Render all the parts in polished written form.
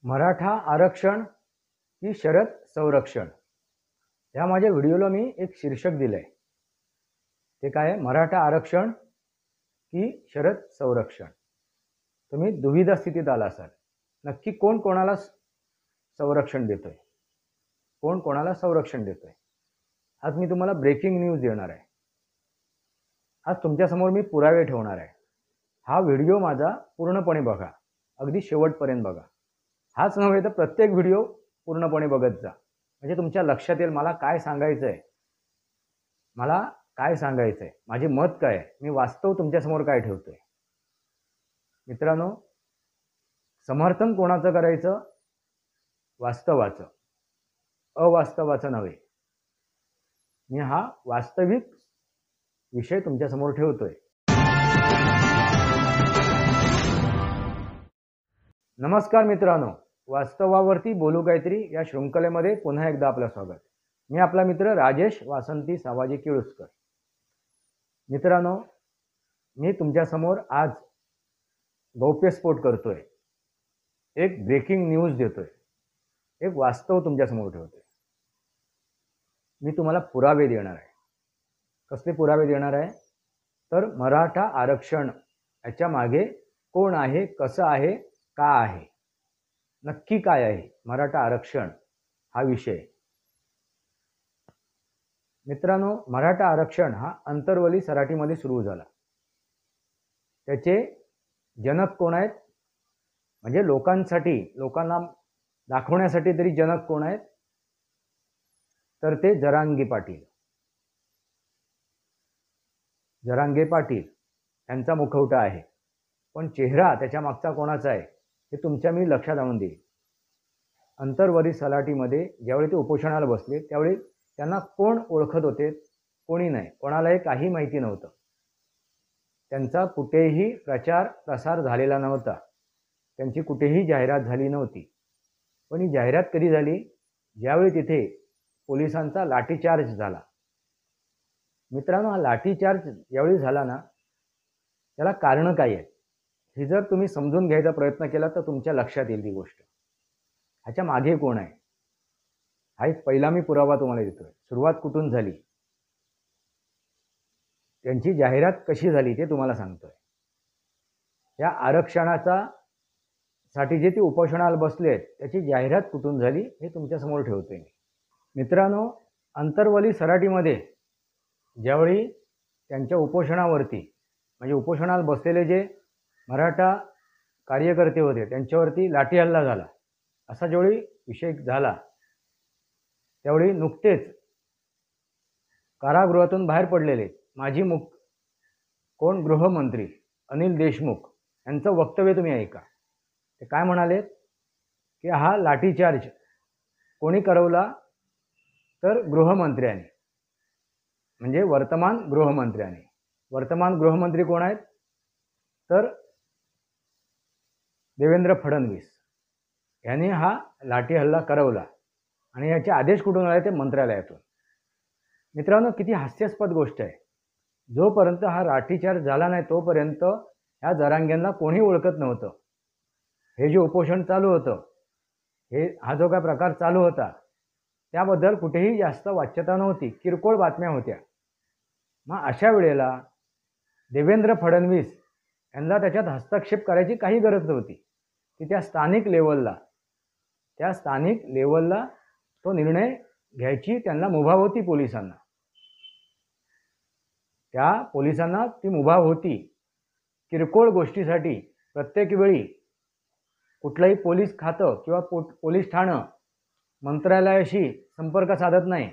मराठा आरक्षण की शरद संरक्षण ह्या माझ्या व्हिडिओला मी एक शीर्षक दिलंय. ते काय आहे? मराठा आरक्षण की शरद संरक्षण. तुम्ही दुविधा स्थितीत आला असाल. नक्की कोण कोणाला संरक्षण देतोय, कोण कोणाला संरक्षण देतोय. आज मी तुम्हाला ब्रेकिंग न्यूज देणार आहे. आज तुमच्यासमोर मी पुरावे ठेवणार आहे. हा व्हिडिओ माझा पूर्णपणे बघा, अगदी शेवटपर्यंत बघा. हाच नव्हे तर प्रत्येक व्हिडिओ पूर्णपणे बघत जा, म्हणजे तुमच्या लक्षात येईल मला काय सांगायचं आहे, मला काय सांगायचं आहे, माझे मत काय आहे, मी वास्तव तुमच्यासमोर काय ठेवतोय. मित्रांनो, समर्थन कोणाचं करायचं? वास्तवाचं, अवास्तवाचं नव्हे. मी हा वास्तविक विषय तुमच्यासमोर ठेवतोय. नमस्कार मित्रांनो, वास्तवावरती बोलू काहीतरी या शृंखलेमध्ये पुन्हा एकदा आपलं स्वागत. मी आपला मित्र राजेश वासंती सावाजी किळुसकर. मित्रांनो, मी तुमच्यासमोर आज गौप्यस्फोट करतोय, एक ब्रेकिंग न्यूज देतोय, एक वास्तव तुमच्यासमोर ठेवतोय. मी तुम्हाला पुरावे देणार आहे. कसले पुरावे देणार आहे? तर मराठा आरक्षण याच्या मागे कोण आहे, कसं आहे, का आहे, नक्की काय आहे मराठा आरक्षण हा विषय. मित्रांनो, मराठा आरक्षण हा अंतरवली सराटीमध्ये सुरू झाला. त्याचे जनक कोण आहेत? म्हणजे लोकांना दाखवण्यासाठी तरी जनक कोण आहेत? तर ते जरांगे पाटील. जरांगे पाटील यांचा मुखवटा आहे, पण चेहरा त्याच्या मागचा कोणाचा आहे हे तुमच्या मी लक्षात आणून देईल. अंतरवली सलाटीमध्ये ज्यावेळी ते उपोषणाला बसले त्यावेळी त्यांना कोण ओळखत होते? कोणी नाही, कोणालाही काही माहिती नव्हतं. त्यांचा कुठेही प्रचार प्रसार झालेला नव्हता, त्यांची कुठेही जाहिरात झाली नव्हती. पण ही जाहिरात कधी झाली? ज्यावेळी तिथे पोलिसांचा लाठीचार्ज झाला. मित्रांनो, हा लाठीचार्ज ज्यावेळी झाला ना, त्याला कारण काय आहे हे जर तुम्ही समजून घ्यायचा प्रयत्न केला तर तुमच्या लक्षात येईल ती गोष्ट. ह्याच्या मागे कोण आहे हा एक पहिला मी पुरावा तुम्हाला देतोय. सुरुवात कुठून झाली, त्यांची जाहिरात कशी झाली ते तुम्हाला सांगतोय. या आरक्षणाचा साठी जे ते उपोषणाला बसलेत त्याची जाहिरात कुठून झाली हे तुमच्यासमोर ठेवतोय मी. मित्रांनो, अंतरवली सराटीमध्ये ज्यावेळी त्यांच्या उपोषणावरती, म्हणजे उपोषणाला बसलेले जे मराठा कार्यकर्ते होते त्यांच्यावरती लाठी हल्ला झाला, असा ज्यावेळी विषय झाला त्यावेळी नुकतेच कारागृहातून बाहेर पडलेले माजी कोण गृहमंत्री अनिल देशमुख यांचं वक्तव्य तुम्ही ऐका. ते काय म्हणाले की हा लाठीचार्ज कोणी करवला? तर गृहमंत्र्याने, म्हणजे वर्तमान गृहमंत्र्याने. वर्तमान गृहमंत्री कोण आहेत? तर देवेंद्र फडणवीस यांनी हा लाठी हल्ला करवला आणि याचे आदेश कुठून आले? ते मंत्रालयातून. मित्रांनो, किती हास्यास्पद गोष्ट आहे. जोपर्यंत हा लाठीचार्ज झाला नाही तोपर्यंत ह्या जरांगेंना कोणी ओळखत नव्हतं. हे जे उपोषण चालू होतं, हा जो काय प्रकार चालू होता त्याबद्दल कुठेही जास्त वाच्यता नव्हती, किरकोळ बातम्या होत्या. मग अशा वेळेला देवेंद्र फडणवीस यांना त्याच्यात हस्तक्षेप करायची काही गरज नव्हती, की त्या स्थानिक लेवलला तो निर्णय घ्यायची त्यांना मुभा होती. पोलिसांना ती मुभा होती. किरकोळ गोष्टीसाठी प्रत्येक वेळी कुठलाही पोलीस खातं किंवा पोलीस ठाणं मंत्रालयाशी संपर्क साधत नाही.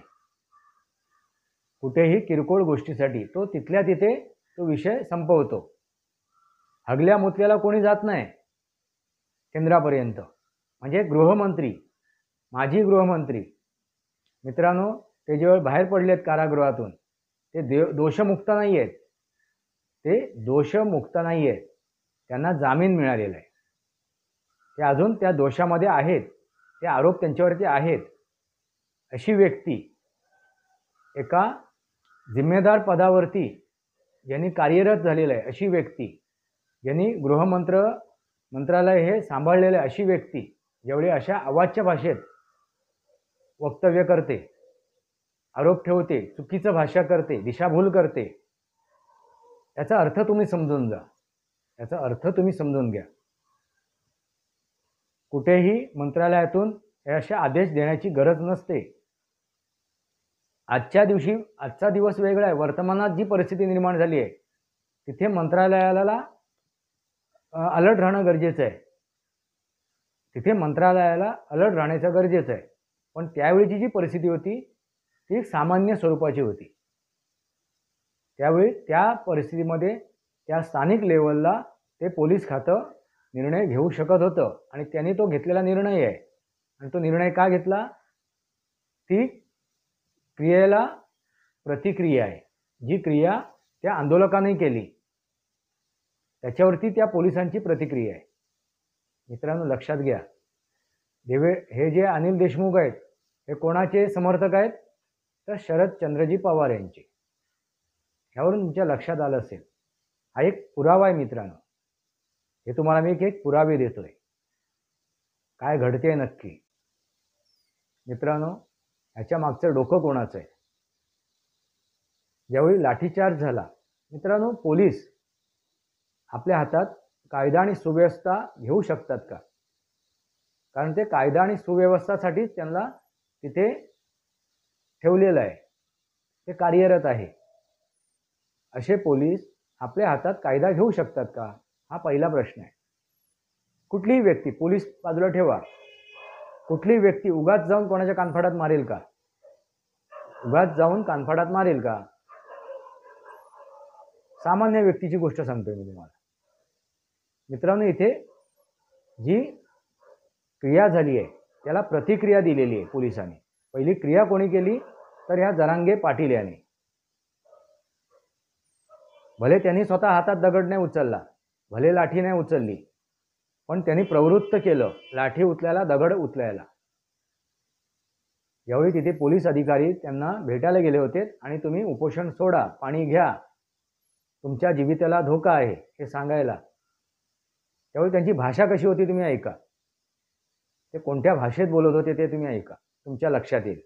कुठेही किरकोळ गोष्टीसाठी तो तिथल्या तिथे तो विषय संपवतो. हगल्या मुतल्याला कोणी जात नाही केंद्रापर्यंत. म्हणजे गृहमंत्री, माजी गृहमंत्री मित्रांनो, ते जेव्हा बाहेर पडलेत कारागृहातून ते दोषमुक्त नाही आहेत. त्यांना जामीन मिळालेला आहे. ते अजून त्या दोषामध्ये आहेत, ते आरोप त्यांच्यावरती आहेत. अशी व्यक्ती, एका जिम्मेदार पदावरती ज्यांनी कार्यरत झालेलं आहे अशी व्यक्ती, ज्यांनी मंत्रालय हे सांभाळलेलं आहे अशी व्यक्ती ज्यावेळी अशा अवाच्य भाषेत वक्तव्य करते, आरोप ठेवते, चुकीचं भाषा करते, दिशाभूल करते, याचा अर्थ तुम्ही समजून जा, याचा अर्थ तुम्ही समजून घ्या. कुठेही मंत्रालयातून हे असे आदेश देण्याची गरज नसते. आजचा दिवस वेगळा आहे. वर्तमानात जी परिस्थिती निर्माण झाली आहे तिथे मंत्रालयाला अलर्ट राहणं गरजेचं आहे. तिथे मंत्रालयाला अलर्ट राहण्याचं गरजेचं आहे. पण त्यावेळीची जी परिस्थिती होती ती सामान्य स्वरूपाची होती. त्यावेळी त्या परिस्थितीमध्ये त्या स्थानिक लेवलला ते पोलीस खातं निर्णय घेऊ शकत होतं आणि त्यांनी तो घेतलेला निर्णय आहे. आणि तो निर्णय का घेतला? ती क्रियेला प्रतिक्रिया आहे. जी क्रिया त्या आंदोलकांनी केली त्याच्यावरती त्या पोलिसांची प्रतिक्रिया आहे. मित्रांनो, लक्षात घ्या, हे जे अनिल देशमुख आहेत हे कोणाचे समर्थक आहेत? तर शरदचंद्रजी पवार यांचे. ह्यावरून तुमच्या लक्षात आलं असेल. हा एक पुरावा आहे मित्रांनो. हे तुम्हाला मी एक पुरावे देतोय काय घडते नक्की. मित्रांनो, ह्याच्या मागचं डोकं कोणाचं आहे? ज्यावेळी लाठीचार्ज झाला, मित्रांनो, पोलीस आपल्या हातात कायदा आणि सुव्यवस्था घेऊ शकतात का? कारण ते कायदा आणि सुव्यवस्थासाठीच त्यांना तिथे ठेवलेलं आहे, ते कार्यरत आहे. असे पोलीस आपल्या हातात कायदा घेऊ शकतात का? हा पहिला प्रश्न आहे. कुठलीही व्यक्ती, पोलीस बाजूला ठेवा, कुठलीही व्यक्ती उगाच जाऊन कोणाच्या कानफाडात मारेल का? उगाच जाऊन कानफाडात मारेल का? सामान्य व्यक्तीची गोष्ट सांगतोय मी तुम्हाला. मित्रांनो, इथे जी क्रिया झाली आहे त्याला प्रतिक्रिया दिलेली आहे पोलिसांनी. पहिली क्रिया कोणी केली? तर ह्या जरांगे पाटील यांनी. भले त्यांनी स्वतः हातात दगड नाही उचलला, भले लाठी नाही उचलली, पण त्यांनी प्रवृत्त केलं लाठी उचलायला, दगड उचलायला. यावेळी तिथे पोलीस अधिकारी त्यांना भेटायला गेले होते आणि तुम्ही उपोषण सोडा, पाणी घ्या, तुमच्या जीविताला धोका आहे हे सांगायला. त्यावेळी त्यांची भाषा कशी होती तुम्ही ऐका. ते कोणत्या भाषेत बोलत होते ते तुम्ही ऐका, तुमच्या लक्षात येईल.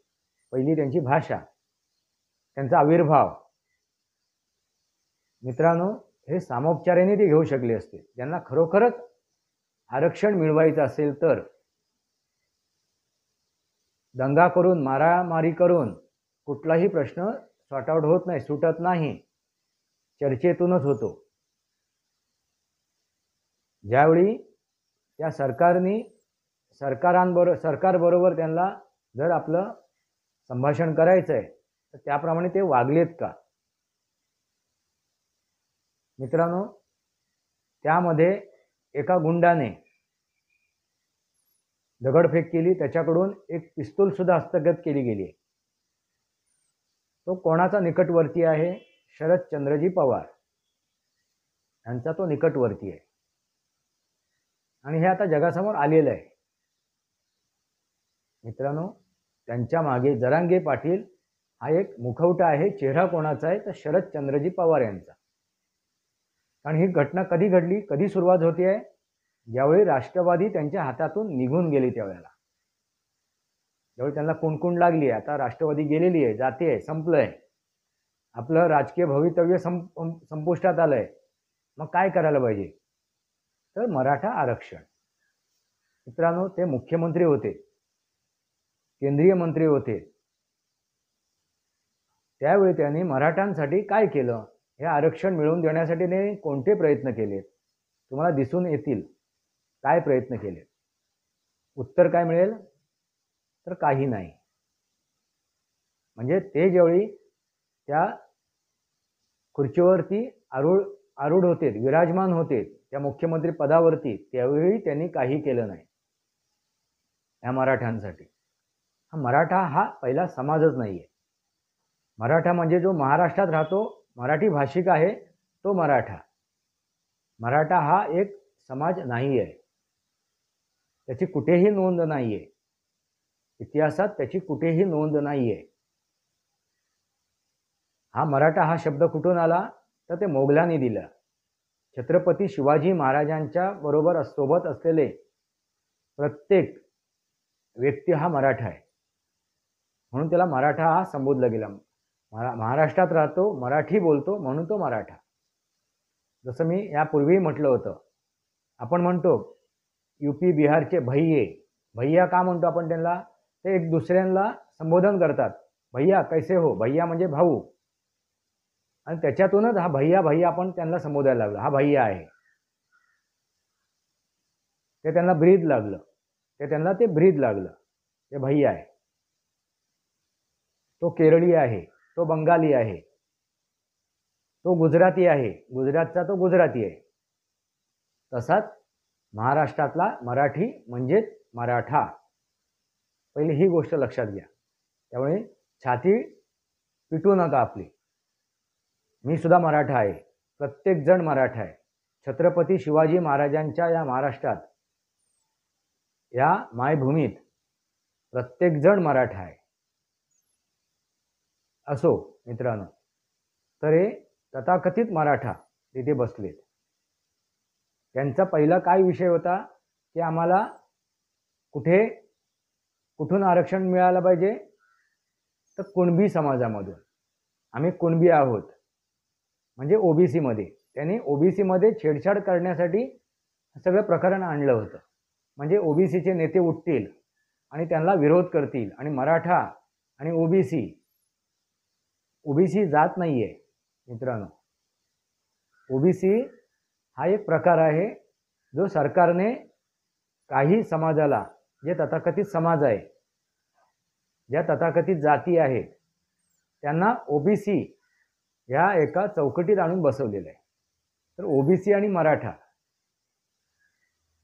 पहिली त्यांची भाषा, त्यांचा आविर्भाव. मित्रांनो, हे सामोपचाराने ते घेऊ शकले असते. ज्यांना खरोखरच आरक्षण मिळवायचं असेल तर दंगा करून, मारामारी करून कुठलाही प्रश्न सॉर्ट आउट होत नाही, सुटत नाही, चर्चेतूनच होतो. ज्यावेळी त्या सरकारबरोबर त्यांना जर आपलं संभाषण करायचं आहे तर त्याप्रमाणे ते वागलेत का? मित्रांनो, त्यामध्ये एका गुंडाने दगडफेक केली, त्याच्याकडून एक पिस्तूल सुद्धा हस्तगत केली गेली. तो कोणाचा निकटवर्ती आहे? शरदचंद्रजी पवार यांचा तो निकटवर्ती आहे आणि हे आता जगासमोर आलेलं आहे. मित्रांनो, त्यांच्या मागे जरांगे पाटील हा एक मुखवटा आहे. चेहरा कोणाचा आहे? तर शरदचंद्रजी पवार यांचा. आणि ही घटना कधी घडली, कधी सुरुवात होती आहे? ज्यावेळी राष्ट्रवादी त्यांच्या हातातून निघून गेली त्यावेळेला. ज्यावेळी त्यांना कुणकुण लागली, आता राष्ट्रवादी गेलेली आहे, जाते आहे, संपलंय, आपलं राजकीय भवितव्य संपुष्टात आलंय, मग काय करायला पाहिजे? तर मराठा आरक्षण. मित्रांनो, ते मुख्यमंत्री होते, केंद्रीय मंत्री होते, त्यावेळी त्यांनी मराठ्यांसाठी काय केलं, हे आरक्षण मिळवून देण्यासाठी त्यांनी कोणते प्रयत्न केले तुम्हाला दिसून येतील. काय प्रयत्न केले? उत्तर काय मिळेल? तर काही नाही. म्हणजे ते ज्यावेळी त्या खुर्चीवरती आरूढ होते, विराजमान होते त्या मुख्यमंत्री पदावरती, त्यावेळी त्यांनी काही केलं नाही या मराठ्यांसाठी. मराठा हा पहिला समाजच नाहीये. मराठा म्हणजे जो महाराष्ट्रात राहतो, मराठी भाषिक आहे, तो मराठा. मराठा हा एक समाज नाही आहे. त्याची कुठेही नोंद नाहीये, इतिहासात त्याची कुठेही नोंद नाहीये. हा मराठा हा शब्द कुठून आला? तर ते मोगलांनी दिला. छत्रपती शिवाजी महाराजांच्या बरोबर सोबत असलेले प्रत्येक व्यक्ती हा मराठा आहे, म्हणून त्याला मराठा हा संबोधला गेला. महाराष्ट्रात राहतो, मराठी बोलतो, म्हणून तो मराठा. जसं मी यापूर्वी म्हटलं होतं, आपण म्हणतो यूपी बिहारचे भैये, भैया का म्हणतो आपण त्यांना? ते एक दुसऱ्यांना संबोधन करतात, भैया कैसे हो, भैया म्हणजे भाऊ, आणि त्याच्यातूनच हा भैया भैया आपण त्यांना संबोधायला लागलो, हा भैया आहे. ते त्यांना ब्रीद लागलं, ते ब्रीद लागलं, ते भैया आहे. तो केरळी आहे, तो बंगाली आहे, तो गुजराती आहे, गुजरातचा तो गुजराती आहे. तसाच महाराष्ट्रातला मराठी म्हणजेच मराठा. पहिली ही गोष्ट लक्षात घ्या. त्यामुळे छाती पिटू नका आपली. मी सुद्धा मराठा आहे, प्रत्येक जण मराठा आहे. छत्रपती शिवाजी महाराजांच्या या महाराष्ट्रात, या मायभूमीत प्रत्येक जण मराठा आहे. असो मित्रांनो, तर हे तथाकथित मराठा तिथे बसलेत. त्यांचा पहिला काय विषय होता की आम्हाला कुठून आरक्षण मिळालं पाहिजे? तर कुणबी समाजामधून. आम्ही कुणबी आहोत, म्हणजे ओबीसी मध्ये. त्यांनी ओबीसी मध्ये छेडछाड करण्यासाठी सगळं प्रकरण आणलं होतं. म्हणजे ओबीसीचे नेते उठतील आणि त्यांना विरोध करतील, आणि मराठा आणि ओबीसी जात नाहीये मित्रांनो. ओबीसी हा एक प्रकार आहे जो सरकारने काही समाजाला, जे तथाकथित समाज आहे, ज्या तथाकथित जाती आहेत, त्यांना ओबीसी या एका चौकटीत आणून बसवलेलं आहे. तर ओबीसी आणि मराठा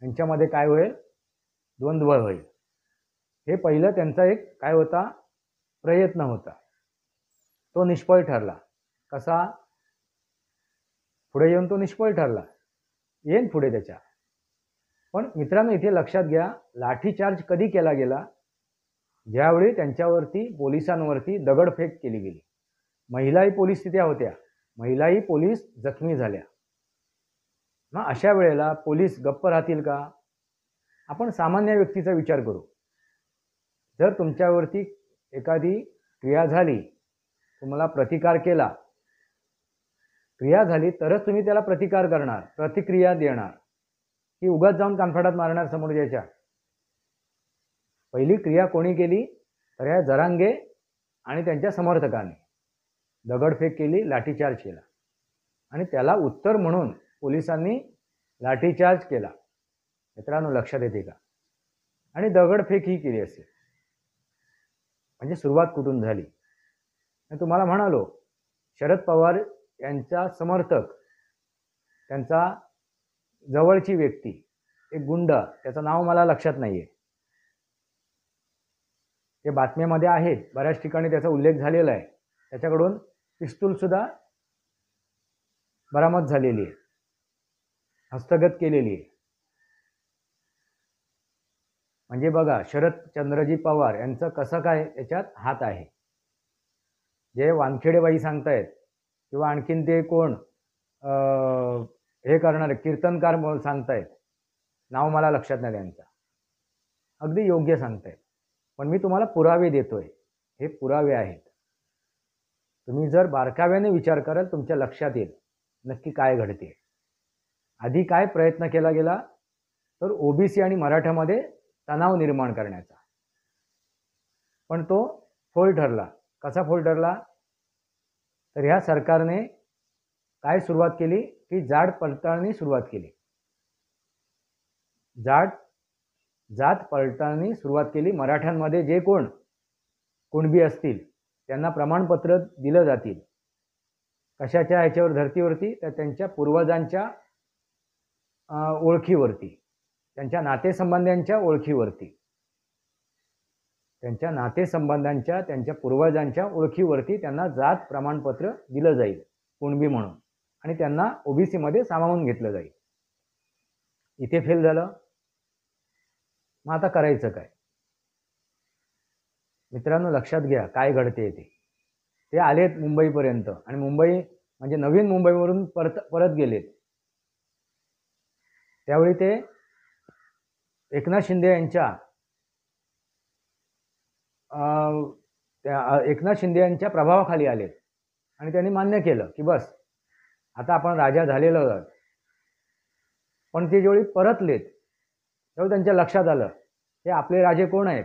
यांच्यामध्ये काय होईल? द्वंद्व होईल. हे पहिलं त्यांचा एक काय होता? प्रयत्न होता. तो निष्फळ ठरला. कसा? पुढे येऊन तो निष्फळ ठरला. येईन पुढे त्याच्या. पण मित्रांनो, इथे लक्षात घ्या, लाठीचार्ज कधी केला गेला? ज्यावेळी त्यांच्यावरती, पोलिसांवरती दगडफेक केली गेली. महिलाही पोलीस तिथे होत्या, महिलाही पोलीस जखमी झाल्या. मग अशा वेळेला पोलीस गप्प राहतील का? आपण सामान्य व्यक्तीचा विचार करू. जर तुमच्यावरती एखादी क्रिया झाली, तुम्हाला प्रतिकार केला, क्रिया झाली तरच तुम्ही त्याला प्रतिकार करणार, प्रतिक्रिया देणार, की उगाच जाऊन कानफाडात मारणार समोरच्याच्या? पहिली क्रिया कोणी केली? तर या जरांगे आणि त्यांच्या समर्थकांनी दगडफेक केली, लाठीचार्ज केला, आणि त्याला उत्तर म्हणून पोलिसांनी लाठीचार्ज केला. मित्रांनो, लक्षात येते का? आणि दगडफेक ही केली असेल. म्हणजे सुरुवात कुठून झाली? मी तुम्हाला म्हणालो, शरद पवार यांचा समर्थक, त्यांचा जवळची व्यक्ती, एक गुंड, त्याचं नाव मला लक्षात नाहीये, ते बातम्यामध्ये आहेत, बऱ्याच ठिकाणी त्याचा उल्लेख झालेला आहे. त्याच्याकडून पिस्तूल सुद्धा बरामद झालेली आहे, हस्तगत केलेली आहे. म्हणजे बघा, शरदचंद्रजी पवार यांचं कसं काय याच्यात हात आहे. जे वानखेडेबाई सांगतायत, किंवा आणखीन ते कोण हे करणारे कीर्तनकार सांगतायत, नाव मला लक्षात नाही त्यांचा, अगदी योग्य सांगतायत. पण मी तुम्हाला पुरावे देतोय, हे पुरावे आहेत. तुम्ही जर बारकाव्याने विचार कराल, तुमच्या लक्षात येईल नक्की काय घडते. आधी काय प्रयत्न केला गेला? तर ओबीसी आणि मराठामध्ये तणाव निर्माण करण्याचा. पण तो फोल ठरला. कसा फोल ठरला? तर ह्या सरकारने काय सुरुवात केली? की जात पडताळणी सुरुवात केली. जात पडताळणी सुरुवात केली. मराठ्यांमध्ये जे कोण कुणबी असतील त्यांना प्रमाणपत्र दिलं जातील. कशाच्या ह्याच्यावर? धर्तीवरती? तर त्यांच्या पूर्वजांच्या ओळखीवरती, त्यांच्या नातेसंबंधांच्या ओळखीवरती, त्यांच्या पूर्वजांच्या ओळखीवरती त्यांना जात प्रमाणपत्र दिलं जाईल कुणबी म्हणून, आणि त्यांना ओबीसी मध्ये सामावून घेतलं जाईल. इथे फेल झालं. मग आता करायचं काय? मित्रांनो, लक्षात घ्या काय घडते ते. ते आलेत मुंबईपर्यंत, आणि मुंबई म्हणजे नवीन मुंबईवरून परत गेलेत. त्यावेळी ते एकनाथ शिंदे यांच्या त्या एकनाथ शिंदे यांच्या प्रभावाखाली आले आणि त्यांनी मान्य केलं की बस आता आपण राजा झालेलो आहोत. पण ते ज्यावेळी परतलेत तेव्हा त्यांच्या लक्षात आलं की आपले राजे कोण आहेत,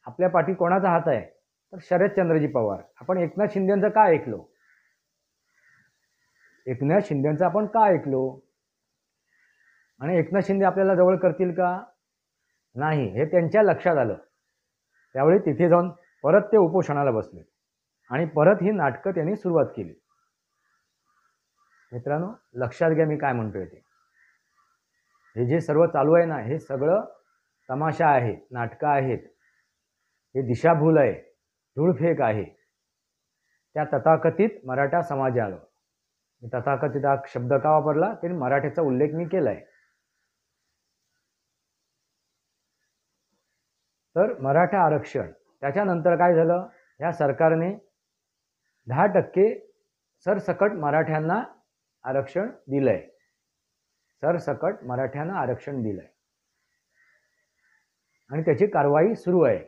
आपल्या पाठी कोणाचा हात आहे, तर शरदचंद्रजी पवार. आपण एकनाथ शिंदेंचं का ऐकलो, एकनाथ शिंदेंचं आपण का ऐकलो, आणि एकनाथ शिंदे आपल्याला जवळ करतील का, नाही, हे त्यांच्या लक्षात आलं. त्यावेळी तिथे जाऊन परत ते उपोषणाला बसले आणि परत ही नाटकं त्यांनी सुरुवात केली. मित्रांनो, लक्षात घ्या मी काय म्हणतोय ते. हे जे सर्व चालू आहे ना, हे सगळं तमाशा आहे, नाटकं आहेत, हे दिशाभूल आहे, धूळफेक आहे त्या तथाकथित मराठा समाजाला. तथाकथित हा शब्द का वापरला, त्यांनी मराठ्याचा उल्लेख मी केलाय. तर मराठा आरक्षण त्याच्यानंतर काय झालं, या सरकारने 10% सरसकट मराठ्यांना आरक्षण दिलंय, सरसकट मराठ्यांना आरक्षण दिलंय आणि त्याची कारवाई सुरू आहे.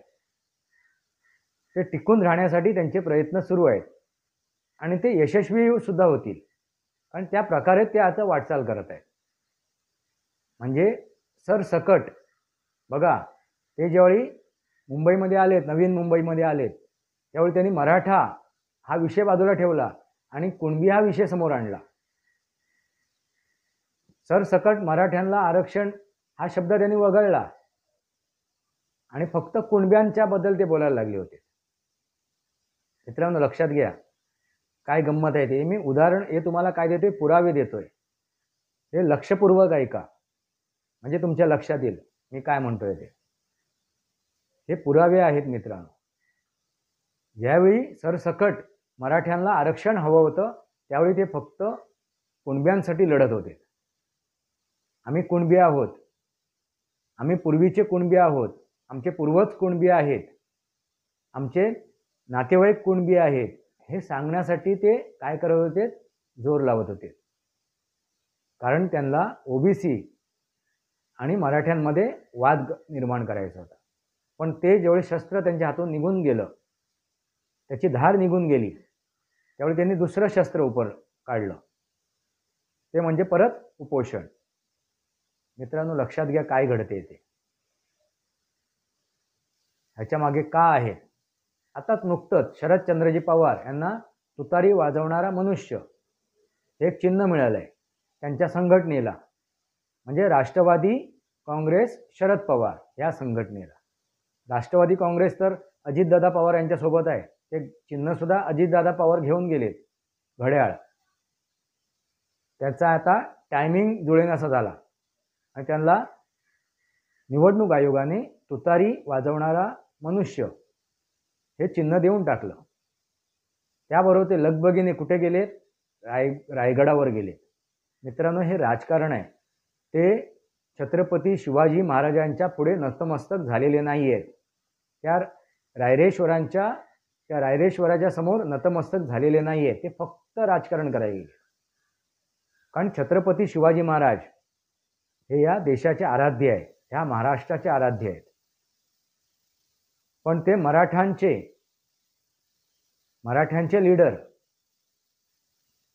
ते टिकून राहण्यासाठी त्यांचे प्रयत्न सुरू आहेत आणि ते यशस्वी सुद्धा होतील, कारण त्या प्रकारे ते आता वाटचाल करत आहेत. म्हणजे सरसकट बघा, ते ज्यावेळी मुंबईमध्ये आलेत, नवीन मुंबईमध्ये आलेत, त्यावेळी त्यांनी मराठा हा विषय बाजूला ठेवला आणि कुणबी हा विषय समोर आणला. सरसकट मराठ्यांना आरक्षण हा शब्द त्यांनी वगळला आणि फक्त कुणब्यांच्या बद्दल ते बोलायला लागले होते. मित्रांनो, लक्षात घ्या काय गंमत आहे ते. मी उदाहरण हे तुम्हाला काय देतोय, पुरावे देतोय, हे लक्षपूर्वक ऐका म्हणजे तुमच्या लक्षात येईल मी काय म्हणतोय ते. हे पुरावे आहेत मित्रांनो. ज्यावेळी सरसकट मराठ्यांना आरक्षण हवं होतं त्यावेळी ते फक्त कुणब्यांसाठी लढत होते. आम्ही कुणबी आहोत, आम्ही पूर्वीचे कुणबी आहोत, आमचे पूर्वज कुणबी आहेत, आमचे नातेवाईक कुणबी आहेत, हे सांगण्यासाठी ते काय करत होते, जोर लावत होते. कारण त्यांना ओबीसी आणि मराठ्यांमध्ये वाद निर्माण करायचा होता. पण ते जेवढे शस्त्र त्यांच्या हातून निघून गेलं, त्याची धार निघून गेली, त्यावेळी त्यांनी दुसरं शस्त्र उपर काढलं, ते म्हणजे परत उपोषण. मित्रांनो, लक्षात घ्या काय घडते ते, ह्याच्या मागे का आहे. आताच नुकतंच शरदचंद्रजी पवार यांना तुतारी वाजवणारा मनुष्य एक चिन्ह मिळालंय त्यांच्या संघटनेला, म्हणजे राष्ट्रवादी काँग्रेस शरद पवार या संघटनेला. राष्ट्रवादी काँग्रेस तर अजितदादा पवार यांच्यासोबत आहे, ते चिन्ह सुद्धा अजितदादा पवार घेऊन गेलेत, घड्याळ. त्याचा आता टायमिंग जुळेनासा झाला आणि त्यांना निवडणूक आयोगाने तुतारी वाजवणारा मनुष्य हे चिन्ह देऊन टाकलं. त्याबरोबर ते लगबगीने कुठे गेलेत, रायगडावर गेलेत. मित्रांनो, हे राजकारण आहे, ते छत्रपती शिवाजी महाराजांच्या पुढे नतमस्तक झालेले नाही आहेत. त्या रायरेश्वराच्या समोर नतमस्तक झालेले नाही आहेत. ते फक्त राजकारण करायला गेले. कारण छत्रपती शिवाजी महाराज हे या देशाचे आराध्य आहे, ह्या महाराष्ट्राचे आराध्य आहेत. पण ते मराठ्यांचे लीडर,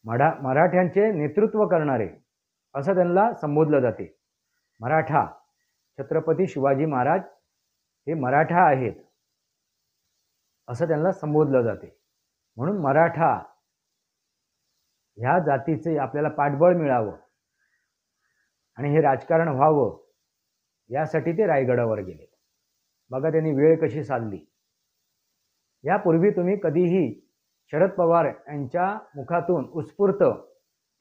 मराठ्यांचे नेतृत्व करणारे असं त्यांना संबोधलं जाते. मराठा, छत्रपती शिवाजी महाराज हे मराठा आहेत असं त्यांना संबोधलं जाते. म्हणून मराठा ह्या जातीचे आपल्याला पाठबळ मिळावं आणि हे राजकारण व्हावं यासाठी ते रायगडावर गेले. बघा त्यांनी वेळ कशी साधली. यापूर्वी तुम्ही कधीही शरद पवार यांच्या मुखातून उत्स्फूर्त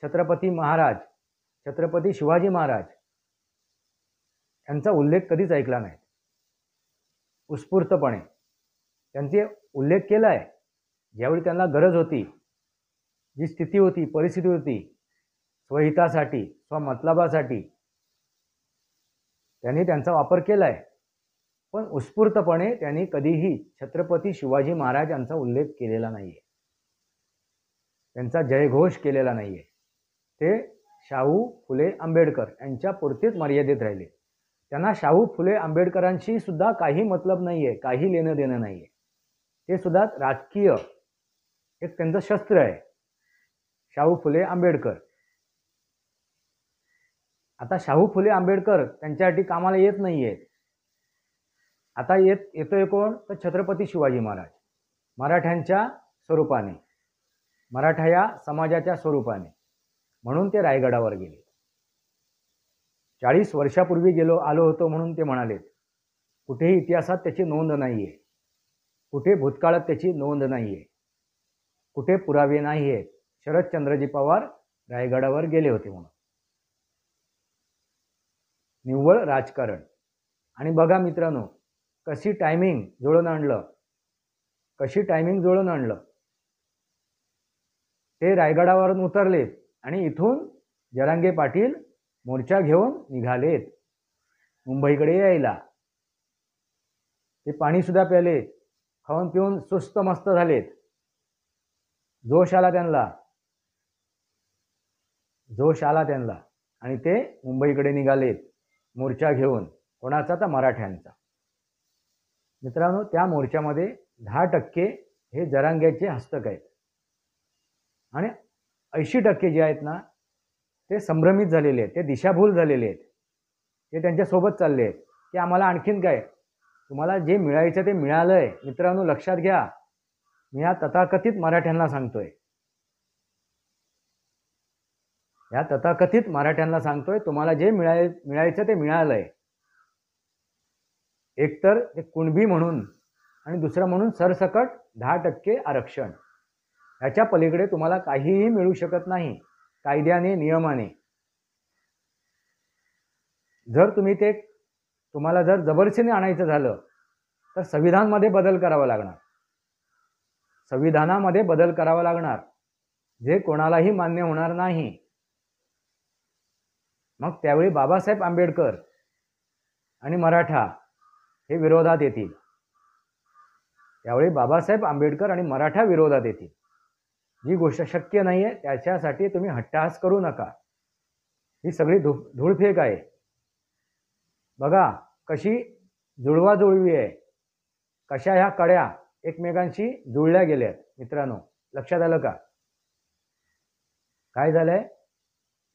छत्रपती महाराज, छत्रपती शिवाजी महाराज यांचा उल्लेख कधीच ऐकला नाही. उत्स्फूर्तपणे त्यांचे उल्लेख केला आहे. ज्यावेळी त्यांना गरज होती, जी स्थिती होती, परिस्थिती होती, स्वहितासाठी, स्वमतलबासाठी त्यांनी त्यांचा वापर केला आहे. पण उत्स्फूर्तपणे त्यांनी कधीही छत्रपती शिवाजी महाराज यांचा उल्लेख केलेला नाही आहे, त्यांचा जयघोष केलेला नाही आहे. ते शाहू फुले आंबेडकर यांच्या पुरतेच मर्यादित राहिले. त्यांना शाहू फुले आंबेडकरांशी सुद्धा काही मतलब नाही आहे, काही लेणं देणं नाही आहे. ते सुद्धा राजकीय एक त्यांचं शस्त्र आहे, शाहू फुले आंबेडकर. आता शाहू फुले आंबेडकर त्यांच्यासाठी कामाला येत नाहीये. आता येतोय कोण? तर छत्रपती शिवाजी महाराज, मराठ्यांच्या स्वरूपाने, मराठा या समाजाच्या स्वरूपाने. म्हणून ते रायगडावर गेले. 40 वर्षापूर्वी आलो होतो म्हणून ते म्हणालेत. कुठेही इतिहासात त्याची नोंद नाहीये, कुठे भूतकाळात त्याची नोंद नाहीये, कुठे पुरावे नाहीयेत. शरदचंद्रजी पवार रायगडावर गेले होते म्हणून. निव्वळ राजकारण. आणि बघा मित्रांनो, कशी टायमिंग जुळून आणलं. ते रायगडावरून उतरलेत आणि इथून जरांगे पाटील मोर्चा घेऊन निघालेत मुंबईकडे यायला. ते पाणी सुद्धा प्यालेत, खाऊन पिऊन सुस्त मस्त झालेत. जोश आला त्यांना आणि ते मुंबईकडे निघालेत मोर्चा घेऊन. कोणाचा? तर मराठ्यांचा. मित्रांनो, त्या मोर्चामध्ये 10% हे जरांग्याचे हस्तक आहेत आणि 80% जे आहेत ना, ते संभ्रमित झालेले आहेत, ते दिशाभूल झालेले आहेत. ते त्यांच्यासोबत चालले आहेत की आम्हाला आणखीन काय, तुम्हाला जे मिळायचं ते मिळालंय. मित्रांनो लक्षात घ्या, मी या तथाकथित मराठ्यांना सांगतोय, तुम्हाला जे मिळायचं ते मिळालंय. एकतर ते कुणबी म्हणून आणि दुसरं म्हणून सरसकट 10% आरक्षण. याच्या पलीकडे तुम्हाला काहीही मिळू शकत नाही कायद्याने, नियमाने. जर तुम्हाला जर जबरदस्तीने आणायचं झालं तर संविधानामध्ये बदल करावा लागणार, जे कोणालाही मान्य होणार नाही. मग त्यावेळी बाबासाहेब आंबेडकर आणि मराठा हे विरोधात येतील. जी गोष्ट शक्य नाहीये त्याच्यासाठी तुम्ही हट्टहास करू नका. ही सगळी धूळफेक आहे. बघा कशी जुळवाजुळवी आहे, कशा ह्या कड्या एकमेकांशी जुळल्या गेल्यात. मित्रांनो लक्षात आलं का? काय झालंय?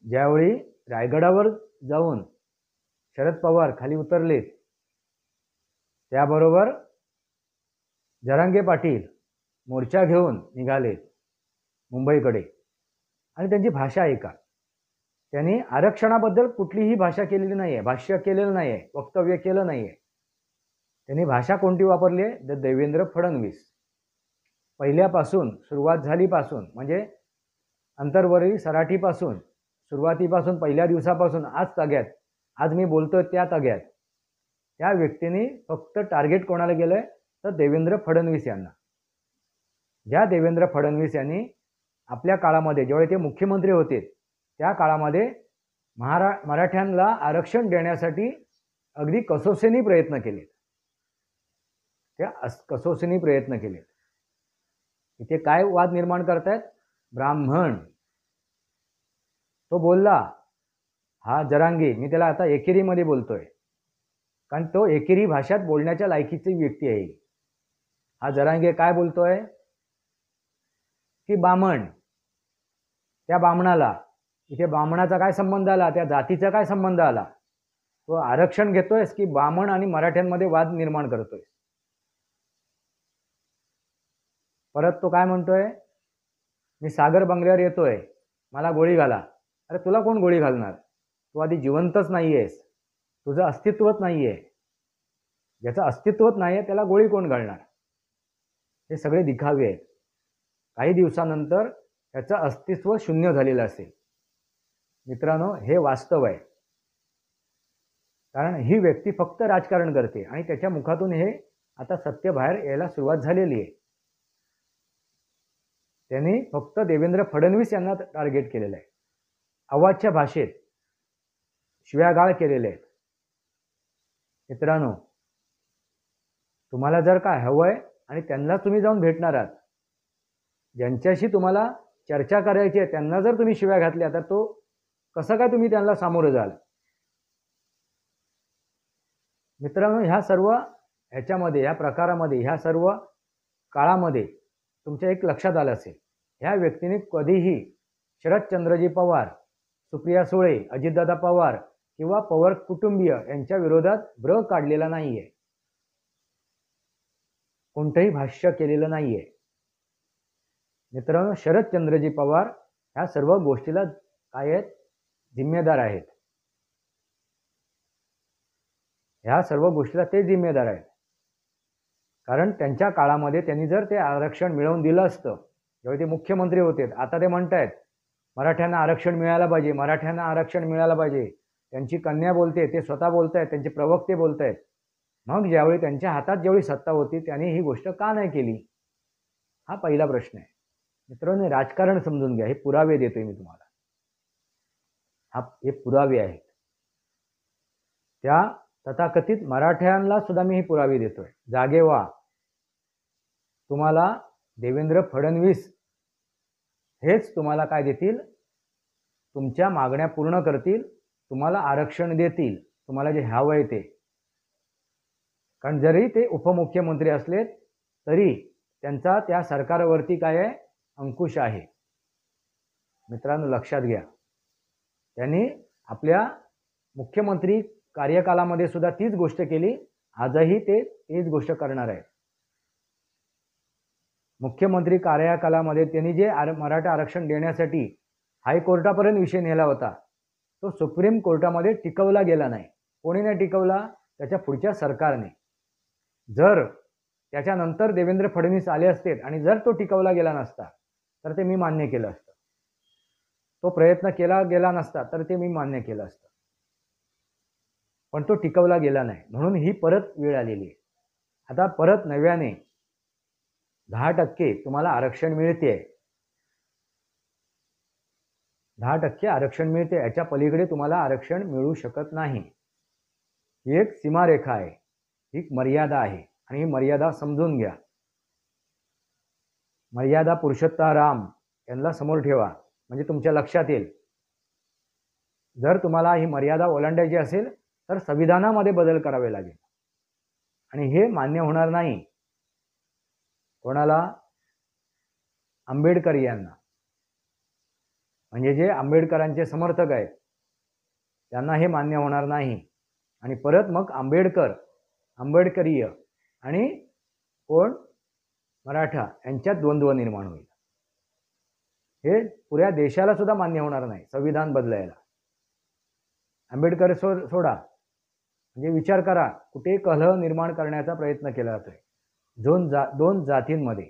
ज्यावेळी रायगडावर जाऊन शरद पवार खाली उतरलेत, त्याबरोबर जरांगे पाटील मोर्चा घेऊन निघालेत मुंबईकडे. आणि त्यांची भाषा ऐका. त्यांनी आरक्षणाबद्दल कुठलीही भाष्य केलेलं नाहीये, वक्तव्य केलं नाहीये. त्यांनी भाषा कोणती वापरली आहे? देवेंद्र फडणवीस. पहिल्यापासून सुरुवात झालीपासून, म्हणजे अंतर्वर्णी सराठीपासून, सुरुवातीपासून, पहिल्या दिवसापासून आज मी बोलतोय त्या तग्यात, त्या व्यक्तीने फक्त टार्गेट कोणाला गेलंय? तर देवेंद्र फडणवीस यांना. ज्या देवेंद्र फडणवीस यांनी आपल्या काळामध्ये, जेव्हा ते मुख्यमंत्री होते त्या काळामध्ये मराठ्यांना आरक्षण देण्यासाठी अगदी कसोशीने प्रयत्न केले. इथे काय वाद निर्माण करतायत? ब्राह्मण. तो बोलला, हा जरांगे, मी त्याला आता एकेरीमध्ये बोलतोय कारण तो एकेरी भाषात बोलण्याच्या लायकीची व्यक्ती आहे. हा जरांगे काय बोलतोय की बामण, त्या बामणाला, इथे बामणाचा काय संबंध आला, त्या जातीचा काय संबंध आला? तो आरक्षण घेतोयस की बामण आणि मराठ्यांमध्ये वाद निर्माण करतोय? परत तो काय म्हणतोय? मी सागर बंगल्यावर येतोय, मला गोळी घाला. अरे तुला कोण गोळी घालणार? तू आधी जिवंतच नाहीयेस, तुझं अस्तित्वच नाहीये. ज्याचं अस्तित्वच नाहीये त्याला गोळी कोण घालणार? हे सगळे दिखावे आहेत. काही दिवसानंतर त्याचं अस्तित्व शून्य झालेलं असेल. मित्रांनो हे वास्तव आहे. कारण ही व्यक्ती फक्त राजकारण करते आणि त्याच्या मुखातून हे आता सत्य बाहेर यायला सुरुवात झालेली आहे. त्यांनी फक्त देवेंद्र फडणवीस यांना टार्गेट केलेलं आहे. अवाच्य भाषेत शिव्यागाळ केलेले आहेत. मित्रांनो तुम्हाला जर काय हवंय आणि त्यांना तुम्ही जाऊन भेटणार आहात, ज्यांच्याशी तुम्हाला चर्चा करायची आहे त्यांना जर तुम्ही शिव्या घातल्या तर तो कसं काय तुम्ही त्यांना सामोरं जाल? मित्रांनो ह्या प्रकारामध्ये ह्या सर्व काळामध्ये तुमच्या एक लक्षात आलं असेल, ह्या व्यक्तीने कधीही शरदचंद्रजी पवार, सुप्रिया सुळे, अजितदादा पवार किंवा पवार कुटुंबीय यांच्या विरोधात ब्र काढलेला नाहीये, कोणतंही भाष्य केलेलं नाहीये. मित्रांनो, शरदचंद्रजी पवार ह्या सर्व गोष्टीला काय आहेत, जिम्मेदार आहेत. ह्या सर्व गोष्टीला ते जिम्मेदार आहेत. कारण त्यांच्या काळामध्ये त्यांनी जर ते आरक्षण मिळवून दिलं असतं, जेव्हा ते मुख्यमंत्री होते, आता ते म्हणतायत मराठ्यांना आरक्षण मिळायला पाहिजे, मराठ्यांना आरक्षण मिळायला पाहिजे. त्यांची कन्या बोलते, ते स्वतः बोलतायत, त्यांचे प्रवक्ते बोलतायत. मग ज्यावेळी त्यांच्या हातात जेवढी सत्ता होती त्यांनी ही गोष्ट का नाही केली, हा पहिला प्रश्न आहे. मित्रांनो, राजकारण समजून घ्या. हे पुरावे देतोय मी तुम्हाला. हे पुरावे आहेत. त्या तथाकथित मराठ्यांना सुद्धा मी हे पुरावे देतोय. जागे व्हा. तुम्हाला देवेंद्र फडणवीस हेच तुम्हाला काय देतील, तुमच्या मागण्या पूर्ण करतील, तुम्हाला आरक्षण देतील, तुम्हाला जे हवंय ते. कारण जरी ते उपमुख्यमंत्री असले तरी त्यांचा त्या सरकारवरती काय आहे, अंकुश आहे. मित्रांनो, लक्षात घ्या. त्यांनी आपल्या मुख्यमंत्री कार्यकालामध्ये सुद्धा तीच गोष्ट केली, आजही ते तीच गोष्ट करणार आहे. मुख्यमंत्री कार्यकालामध्ये त्यांनी जे मराठा आरक्षण देण्यासाठी हायकोर्टापर्यंत विषय नेला होता, तो सुप्रीम कोर्टामध्ये टिकवला गेला नाही. कोणी नाही टिकवला, त्याच्या पुढच्या सरकारने. जर त्याच्यानंतर देवेंद्र फडणवीस आले असते आणि जर तो टिकवला गेला नसता तर ते मी मान्य केलं असतं. तो प्रयत्न केला गेला नसता तर ते मी मान्य केलं असतं. पण तो टिकवला गेला नाही, म्हणून ही परत वेळ आलेली आहे. आता परत नव्याने 10% तुम्हाला आरक्षण मिळते. 10% आरक्षण मिळते. याच्या पलीकडे तुम्हाला आरक्षण मिळू शकत नाही. ही एक सीमारेखा आहे, ही मर्यादा आहे आणि ही मर्यादा समजून घ्या. मर्यादा पुरुषोत्तम यांना समोर ठेवा, म्हणजे तुमच्या लक्षात येईल. जर तुम्हाला ही मर्यादा ओलांडायची असेल तर संविधानामध्ये बदल करावे लागेल आणि हे मान्य होणार नाही. कोणाला? आंबेडकर यांना. म्हणजे जे आंबेडकरांचे समर्थक आहेत त्यांना हे मान्य होणार नाही. आणि परत मग आंबेडकरीय आणि कोण, मराठा यांच्यात द्वंद्व निर्माण होईल. हे पुऱ्या देशाला सुद्धा मान्य होणार नाही संविधान बदलायला. आंबेडकर सोडा, म्हणजे विचार करा, कुठे कलह निर्माण करण्याचा प्रयत्न केला जातोय. दोन जातींमध्ये,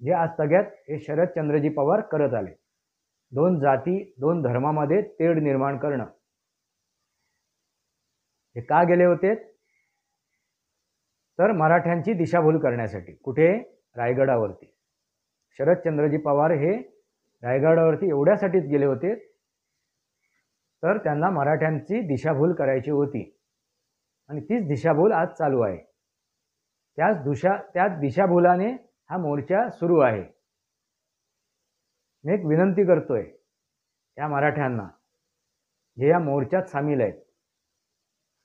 जे आज सगळ्यात हे शरदचंद्रजी पवार करत आले. 2 जाती, 2 धर्मामध्ये तेढ निर्माण करणं. हे का गेले होते? तर मराठ्यांची दिशाभूल करण्यासाठी. कुठे? रायगडावरती. शरदचंद्रजी पवार हे रायगडावरती एवढ्यासाठीच गेले होते तर त्यांना मराठ्यांची दिशाभूल करायची होती. आणि तीच दिशाभूल आज चालू आहे. त्याच दिशाभूलाने हा मोर्चा सुरू आहे. मी एक विनंती करतोय या मराठ्यांना जे या मोर्चात सामील आहेत,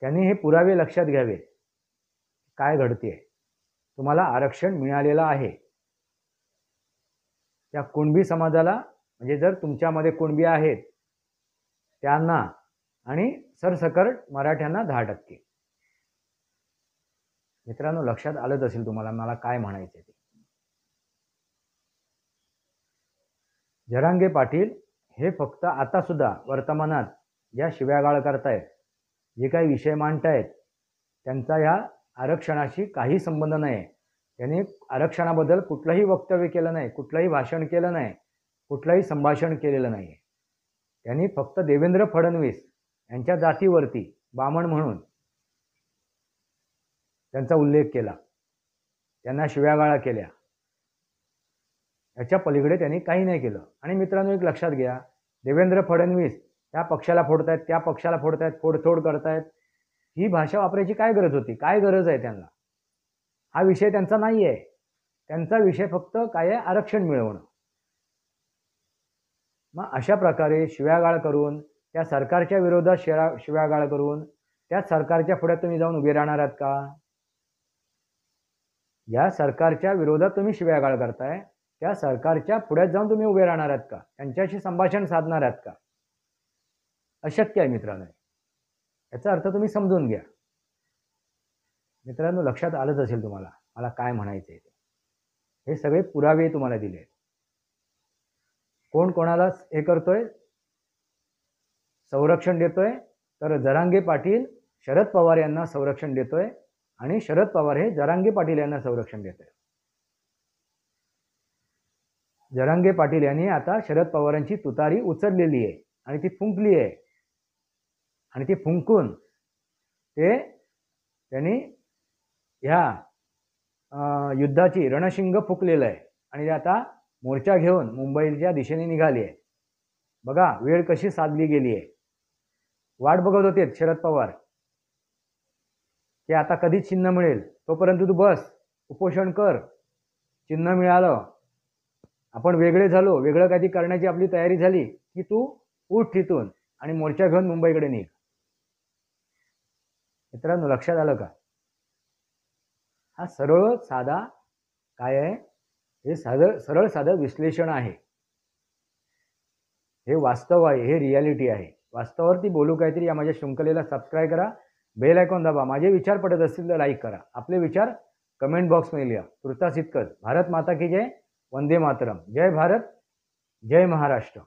त्यांनी हे पुरावे लक्षात घ्यावे. काय घडतेय? तुम्हाला आरक्षण मिळालेलं आहे. त्या कुणबी समाजाला, म्हणजे जर तुमच्यामध्ये कुणबी आहेत त्यांना, आणि सरसकट मराठ्यांना 10%. मित्रांनो, लक्षात आलंच असेल तुम्हाला मला काय म्हणायचं ते. जरांगे पाटील हे फक्त आता सुद्धा वर्तमानात ज्या शिव्यागाळ करतायत, जे काही विषय मांडतायत, त्यांचा या आरक्षणाशी काही संबंध नाही. त्यांनी आरक्षणाबद्दल कुठलंही वक्तव्य केलं नाही, कुठलंही भाषण केलं नाही, कुठलंही संभाषण केलेलं नाही. त्यांनी फक्त देवेंद्र फडणवीस यांच्या जातीवरती बामण म्हणून त्यांचा उल्लेख केला, त्यांना शिव्यागाळा केल्या. याच्या पलीकडे त्यांनी काही नाही केलं. आणि मित्रांनो, एक लक्षात घ्या, देवेंद्र फडणवीस त्या पक्षाला फोडतायत, त्या पक्षाला फोडतायत, फोडतोड करतायत. ही भाषा वापरायची काय गरज होती? काय गरज आहे त्यांना? हा विषय त्यांचा नाही आहे. त्यांचा विषय फक्त काय आहे? आरक्षण मिळवणं. मग अशा प्रकारे शिव्यागाळ करून, त्या सरकारच्या विरोधात शिव्यागाळ करून, त्या सरकारच्या पुढे तुम्ही जाऊन उभे राहणार आहात का? ज्या सरकारच्या विरोधात तुम्ही शिव्यागाळ करताय त्या सरकारच्या पुढ्यात जाऊन तुम्ही उभे राहणार आहात का? त्यांच्याशी संभाषण साधणार आहात का? अशक्य आहे मित्रांनो. याचा अर्थ तुम्ही समजून घ्या. मित्रांनो, लक्षात आलंच असेल तुम्हाला मला काय म्हणायचंय ते. हे सगळे पुरावे तुम्हाला दिले आहेत. कोण कोणाला हे करतोय, संरक्षण देतोय, तर जरांगे पाटील शरद पवार यांना संरक्षण देतोय आणि शरद पवार हे जरांगे पाटील यांना संरक्षण देतोय. जरांगे पाटील यांनी आता शरद पवारांची तुतारी उचललेली आहे आणि ती फुंकली आहे आणि ती फुंकून त्यांनी ह्या युद्धाची रणशिंग फुकलेलं आहे आणि आता मोर्चा घेऊन मुंबईच्या दिशेने निघाली आहे. बघा वेळ कशी साधली गेली आहे. वाट बघत होते शरद पवार की आता कधी चिन्ह मिळेल, तोपर्यंत तू बस, उपोषण कर, चिन्ह मिळालं, आपण वेगळे झालो, वेगळं काहीतरी करण्याची आपली तयारी झाली की तू उठ तिथून आणि मोर्चा घेऊन मुंबईकडे निघ. मित्रांनो, लक्षात आलं का? हा सरळ साधा काय आहे, हे सरळ साधं विश्लेषण आहे. हे वास्तव आहे, हे रियालिटी आहे. वास्तवावरती बोलू काहीतरी या माझ्या शृंखलेला सबस्क्राईब करा, बेल आयकॉन दाबा. माझे विचार पटत असतील तर लाईक करा. आपले विचार कमेंट बॉक्समध्ये लिहा. तुर्तास इतकंच. भारत माता की जय. वंदे मातरम. जय भारत, जय महाराष्ट्र.